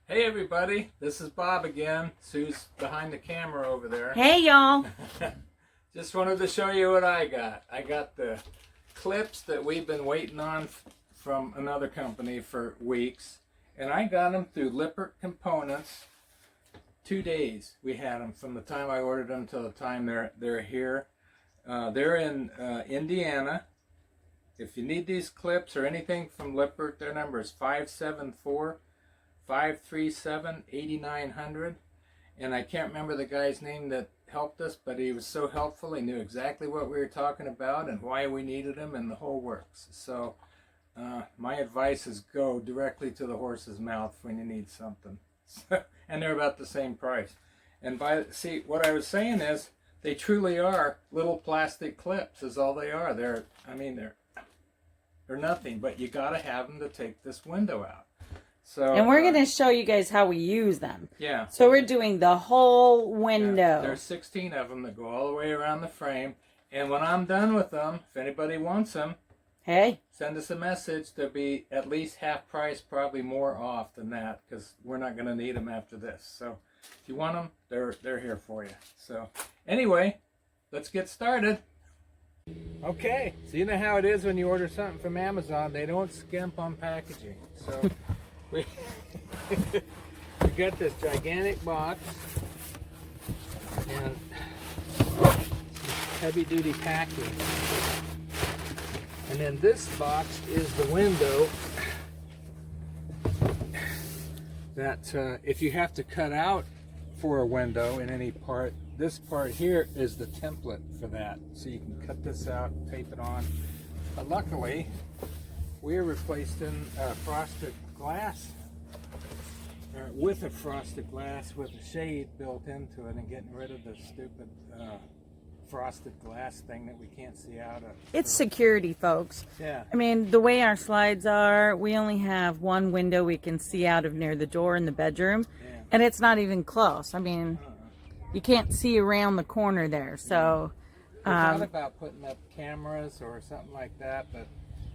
Hey everybody, this is Bob again. Sue's behind the camera over there. Hey y'all. Just wanted to show you what I got. I got the clips that we've been waiting on from another company for weeks. And I got them through Lippert Components. 2 days we had them from the time I ordered them till the time they're here. They're in Indiana. If you need these clips or anything from Lippert, their number is 574-537-8900. And I can't remember the guy's name that helped us, but he was so helpful. He knew exactly what we were talking about and why we needed him and the whole works. So my advice is go directly to the horse's mouth when you need something. And they're about the same price. And see, what I was saying is they truly are little plastic clips is all they are. They're nothing, but you got to have them to take this window out. So, And we're going to show you guys how we use them. Yeah. So we're doing the whole window. Yeah, there's 16 of them that go all the way around the frame. And when I'm done with them, if anybody wants them, hey, send us a message. They'll be at least half price, probably more off than that, because we're not going to need them after this. So if you want them, they're here for you. So anyway, let's get started. Okay, so you know how it is when you order something from Amazon, they don't skimp on packaging. So we got this gigantic box and heavy duty packing. And then this box is the window that if you have to cut out for a window in any part, this part here is the template for that. So you can cut this out, tape it on. But luckily, we're replacing frosted glass with a frosted glass with a shade built into it and getting rid of the stupid frosted glass thing that we can't see out of. it's security, folks. Yeah. I mean, the way our slides are, we only have one window we can see out of near the door in the bedroom. Yeah. And it's not even close. I mean, you can't see around the corner there. So, We thought about putting up cameras or something like that, but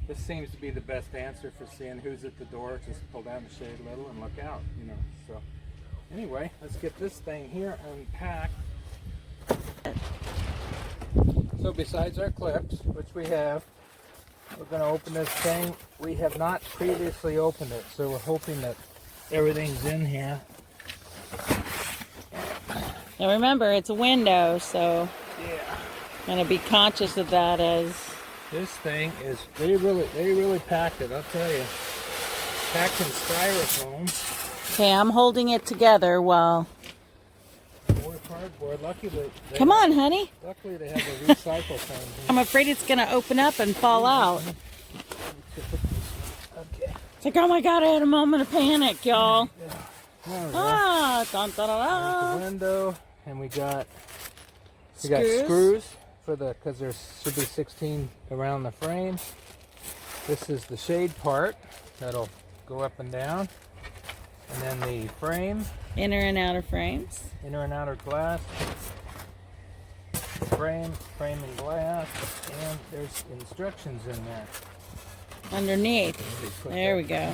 this seems to be the best answer for seeing who's at the door. Just pull down the shade a little and look out, you know. So anyway, let's get this thing here unpacked. So besides our clips, which we have, we're going to open this thing. We have not previously opened it, so we're hoping that everything's in here. now remember, it's a window, so Yeah. I'm going to be conscious of that as... This thing is, they really packed it, I'll tell you. Packed in styrofoam. Okay, I'm holding it together while... More cardboard. Luckily, Come on, honey. Luckily they have a recycle thing. I'm afraid it's going to open up and fall out. Okay. It's like, oh my God, I had a moment of panic, y'all. Now Dun, dun, dun, the dun. window, and we got Screws. screws for the, because there should be 16 around the frame. This is the shade part that'll go up and down, and then the frame, Inner and outer frames. inner and outer glass, frame and glass, and there's instructions in there. Underneath. Put There that- we go.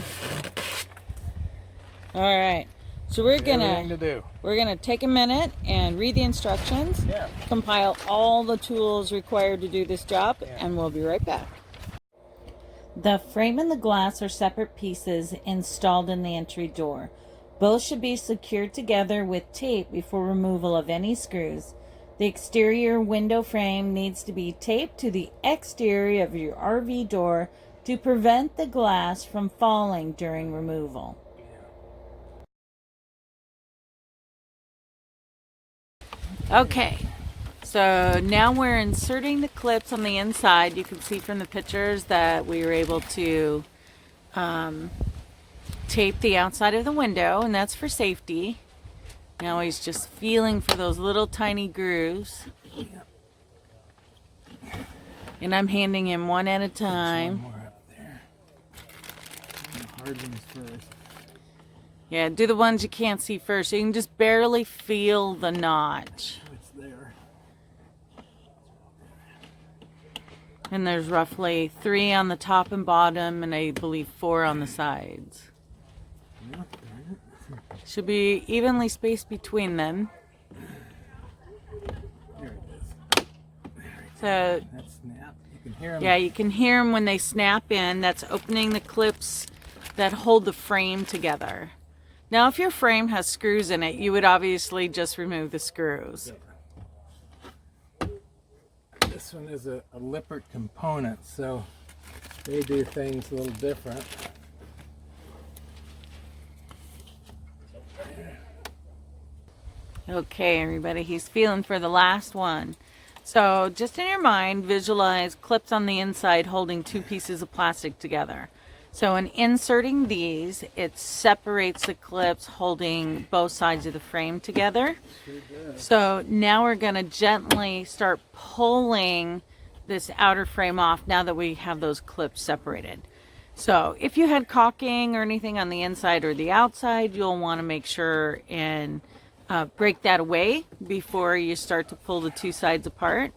All right. So we're Everything to gonna do. take a minute and read the instructions, Yeah. compile all the tools required to do this job, Yeah. and we'll be right back. The frame and the glass are separate pieces installed in the entry door. Both should be secured together with tape before removal of any screws. The exterior window frame needs to be taped to the exterior of your RV door to prevent the glass from falling during removal. Okay, so now we're inserting the clips on the inside. You can see from the pictures that we were able to tape the outside of the window, and that's for safety. Now he's just feeling for those little tiny grooves. And I'm handing him one at a One time. more up there. Hard ones first. Yeah, do the ones you can't see first. So you can just barely feel the notch. It's there. And there's roughly 3 on the top and bottom, and I believe 4 on the sides. Yeah, darn it. Should be evenly spaced between them. There it is. So That snap. You can hear them. yeah, you can hear them when they snap in. That's opening the clips that hold the frame together. Now, if your frame has screws in it, you would obviously just remove the screws. This one is a Lippert component, so they do things a little different. Okay, everybody, he's feeling for the last one. So just in your mind, visualize clips on the inside holding two pieces of plastic together. So in inserting these, it separates the clips holding both sides of the frame together. So now we're going to gently start pulling this outer frame off now that we have those clips separated. So if you had caulking or anything on the inside or the outside, you'll want to make sure and break that away before you start to pull the two sides apart.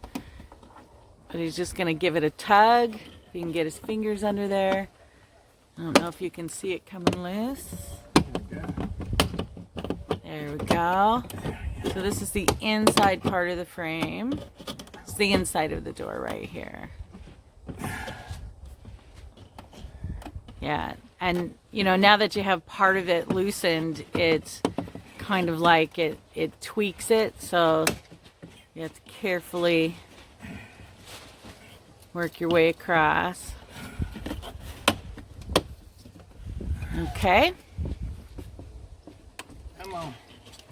But he's just going to give it a tug. You can get his fingers under there. I don't know if you can see it coming loose. There we go. So this is the inside part of the frame. It's the inside of the door right here. Yeah, and you know, now that you have part of it loosened, it's kind of like it tweaks it, so you have to carefully work your way across. Okay.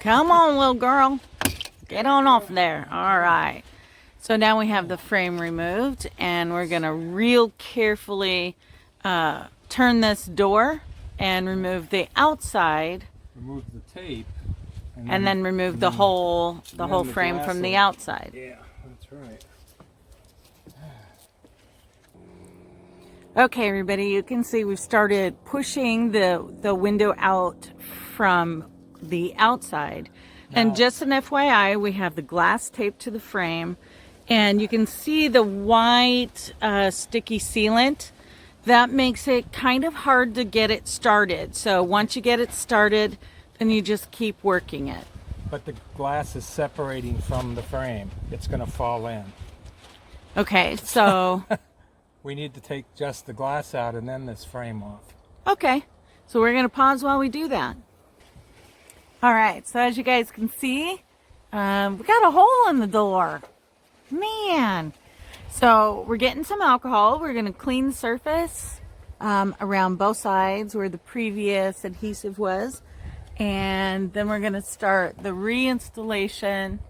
Come on, little girl. Get on off there. All right. So now we have the frame removed, and we're going to real carefully turn this door and remove the outside. Remove the tape. And then remove the whole frame from the outside. Yeah, that's right. Okay, everybody, you can see we've started pushing the window out from the outside. And just an FYI, we have the glass taped to the frame, and you can see the white sticky sealant. That makes it kind of hard to get it started. So once you get it started, then you just keep working it. But the glass is separating from the frame. It's going to fall in. Okay, so... We need to take just the glass out and then this frame off. Okay, so we're going to pause while we do that. All right, so as you guys can see, we got a hole in the door. Man. So we're getting some alcohol. We're going to clean the surface around both sides where the previous adhesive was. And then we're going to start the reinstallation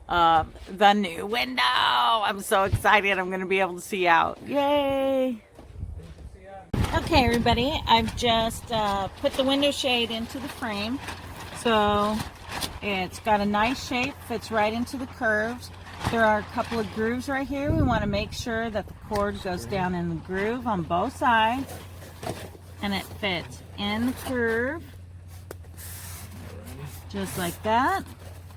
of the new window. I'm so excited. I'm going to be able to see out. Yay. Okay, everybody. I've just put the window shade into the frame. So it's got a nice shape, fits right into the curves. There are a couple of grooves right here. We want to make sure that the cord goes down in the groove on both sides. And it fits in the curve. Just like that.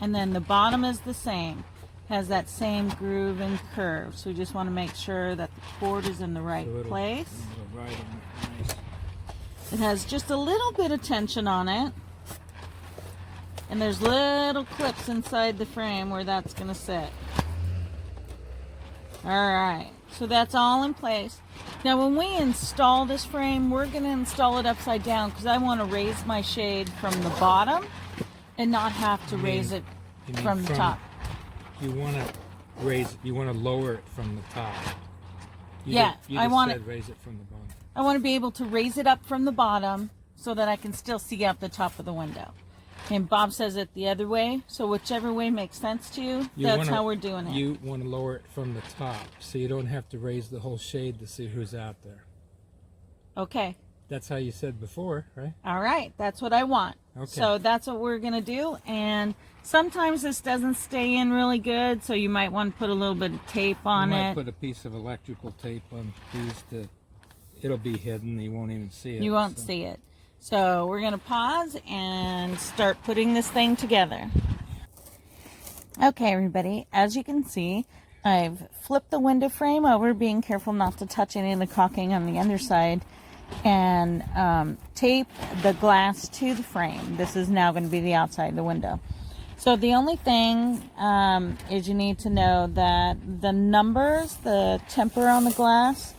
And then the bottom is the same. Has that same groove and curve. So we just want to make sure that the cord is in the right place. It has just a little bit of tension on it. And there's little clips inside the frame where that's going to sit. Alright, so that's all in place. Now when we install this frame, we're going to install it upside down because I want to raise my shade from the bottom and not have to raise it from the top. You want to raise it, you want to lower it from the top. I want to raise it from the bottom. I want to be able to raise it up from the bottom so that I can still see out the top of the window. And Bob says it the other way, so whichever way makes sense to you, that's how we're doing it. You want to lower it from the top, so you don't have to raise the whole shade to see who's out there. Okay. That's how you said before, right? All right, that's what I want. Okay. So that's what we're going to do, and sometimes this doesn't stay in really good, so you might want to put a little bit of tape on You it. might put a piece of electrical tape on these to, it'll be hidden, you won't even see it. You won't see it. So we're going to pause and start putting this thing together. Okay, everybody, as you can see, I've flipped the window frame over, being careful not to touch any of the caulking on the underside. and tape the glass to the frame. This is now going to be the outside of the window. So the only thing is you need to know that the numbers, the temper on the glass,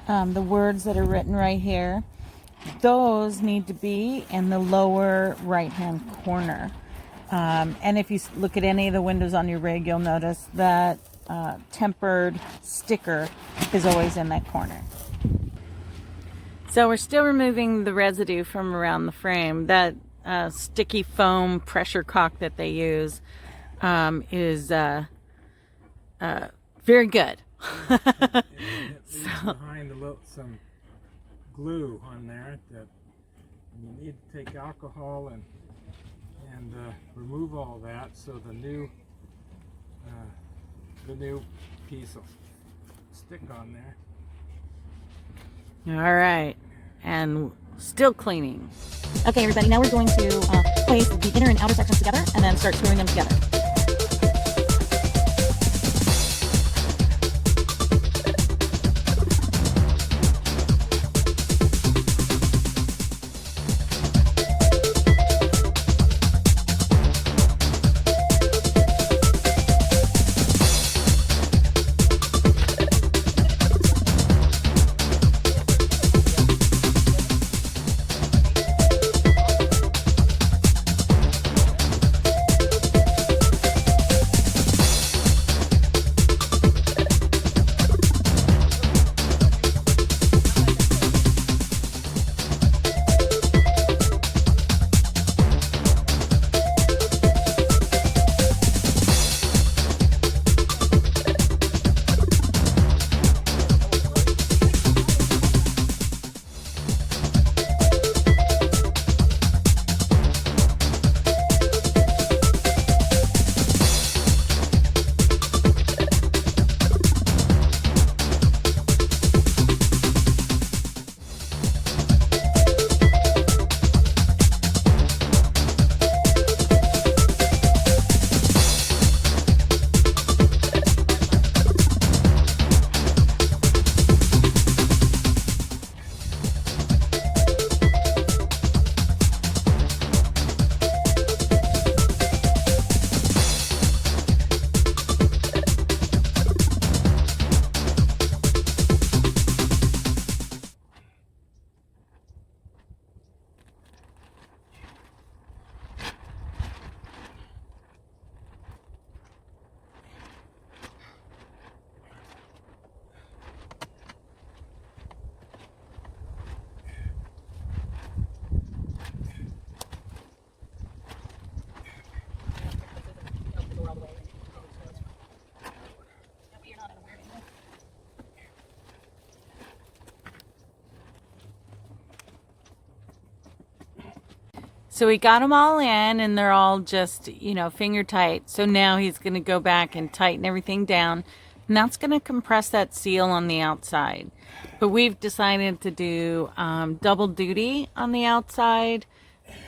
the words that are written right here, those need to be in the lower right hand corner. And if you look at any of the windows on your rig, you'll notice that tempered sticker is always in that corner. So we're still removing the residue from around the frame. That sticky foam pressure caulk that they use is very good. It leaves behind some glue on there that you need to take alcohol and remove all that, so the new piece will stick on there. All right, and still cleaning. Okay, everybody, now we're going to place the inner and outer sections together and then start screwing them together. So we got them all in and they're all just, you know, finger tight. So now he's going to go back and tighten everything down. And that's going to compress that seal on the outside. But we've decided to do double duty on the outside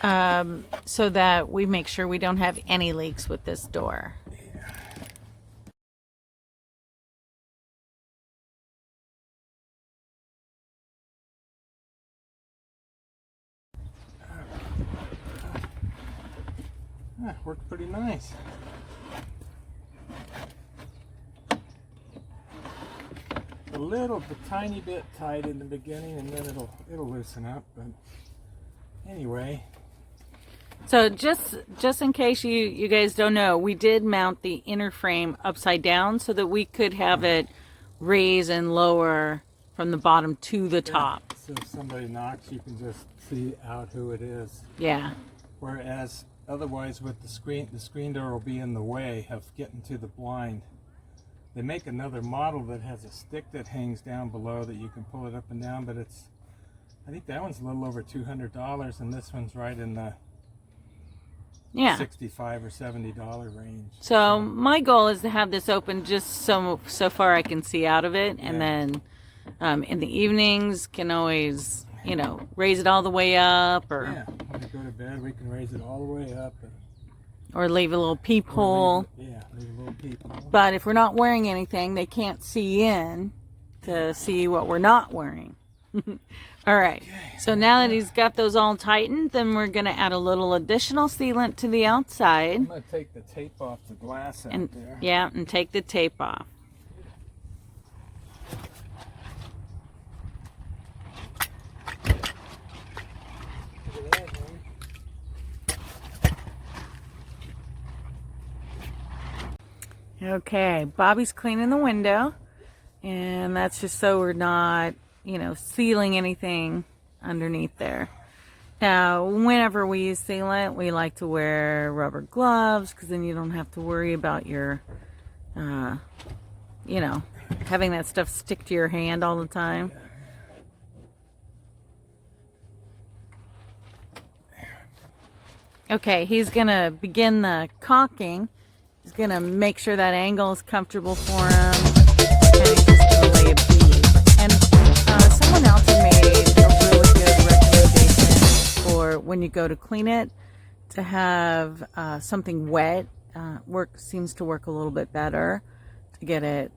so that we make sure we don't have any leaks with this door. Worked pretty nice. A tiny bit tight in the beginning, and then it'll loosen up. But anyway. So just in case you guys don't know, we did mount the inner frame upside down so that we could have it raise and lower from the bottom to the top. So if somebody knocks, you can just see out who it is. Yeah. Whereas otherwise with the screen door will be in the way of getting to the blind. They make another model that has a stick that hangs down below that you can pull it up and down, but I think that one's a little over $200, and this one's right in the $65 or $70 range. So my goal is to have this open just so far I can see out of it, and then in the evenings can always, you know, raise it all the way up, or when we go to bed we can raise it all the way up, or leave a little peephole. Leave a little peephole. But if we're not wearing anything, they can't see in to see what we're not wearing. All right. So now that he's got those all tightened, then we're going to add a little additional sealant to the outside. I'm going to take the tape off the glass out And there. yeah, and take the tape off. Look at that, man. Okay, Bobby's cleaning the window, and that's just so we're not, sealing anything underneath there. Now, whenever we use sealant, we like to wear rubber gloves because then you don't have to worry about your, having that stuff stick to your hand all the time. Okay, he's going to begin the caulking. He's going to make sure that angle is comfortable for him. And he's just going to lay a bead. And someone else had made a really good recommendation for when you go to clean it, to have something wet. Seems to work a little bit better to get it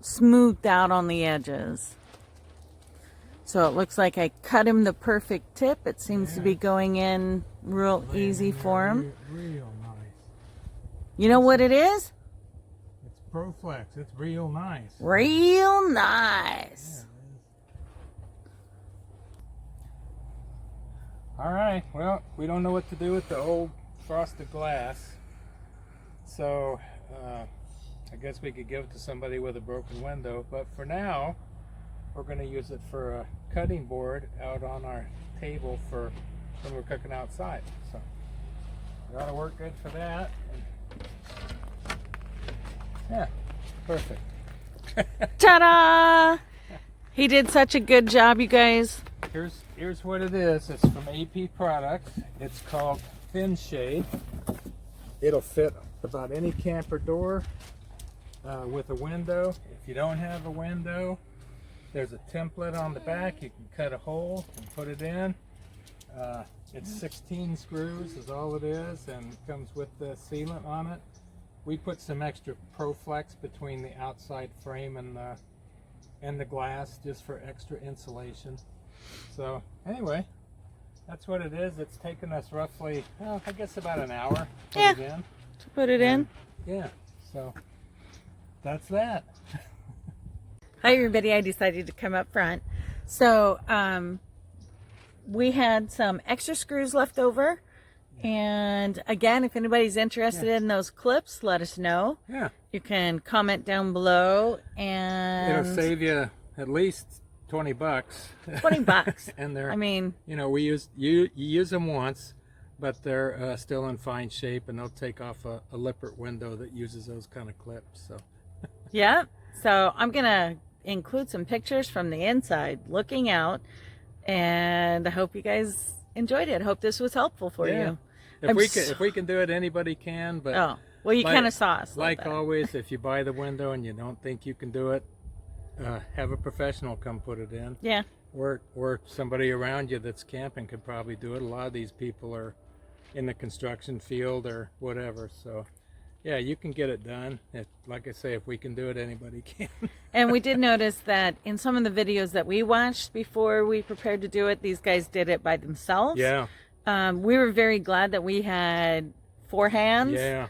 smoothed out on the edges. So it looks like I cut him the perfect tip. It seems to be going in real easy for him. Real nice. You know what it is? It's ProFlex. It's real nice. Real nice. All right. Well, we don't know what to do with the old frosted glass. So I guess we could give it to somebody with a broken window. But for now, we're going to use it for a cutting board out on our table for when we're cooking outside. So that'll work good for that. Yeah, perfect. Ta-da! He did such a good job, you guys. Here's what it is. It's from AP Products. It's called Thin Shade. It'll fit about any camper door with a window. If you don't have a window, there's a template on the back. You can cut a hole and put it in. It's 16 screws is all it is, and it comes with the sealant on it. We put some extra ProFlex between the outside frame and the glass just for extra insulation. So anyway, that's what it is. It's taken us roughly, I guess about an hour to put it in. To put it in. Yeah, so that's that. Hi everybody, I decided to come up front. So we had some extra screws left over, and again, if anybody's interested in those clips, let us know. Yeah, you can comment down below, and it'll save you at least $20. $20. And they're, I mean, you use them once, but they're still in fine shape, and they'll take off a Lippert window that uses those kind of clips. So yeah, so I'm gonna include some pictures from the inside looking out, and I hope you guys enjoyed it. I hope this was helpful for you. If we can do it, anybody can. But well, you kind of saw us like always, if you buy the window and you don't think you can do it, have a professional come put it in. Yeah. Or somebody around you that's camping could probably do it. A lot of these people are in the construction field or whatever, so yeah, you can get it done. Like I say, if we can do it, anybody can. And we did notice that in some of the videos that we watched before we prepared to do it, these guys did it by themselves. Yeah. We were very glad that we had 4 hands. Yeah.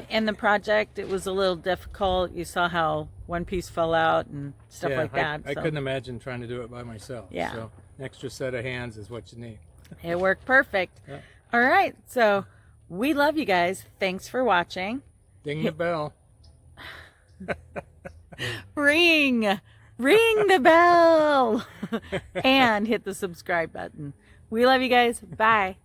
In the project. It was a little difficult. You saw how one piece fell out and stuff like that. I couldn't imagine trying to do it by myself. Yeah. So an extra set of hands is what you need. It worked perfect. Yeah. All right. So we love you guys. Thanks for watching. Ding the bell. Ring the bell and hit the subscribe button. We love you guys. Bye.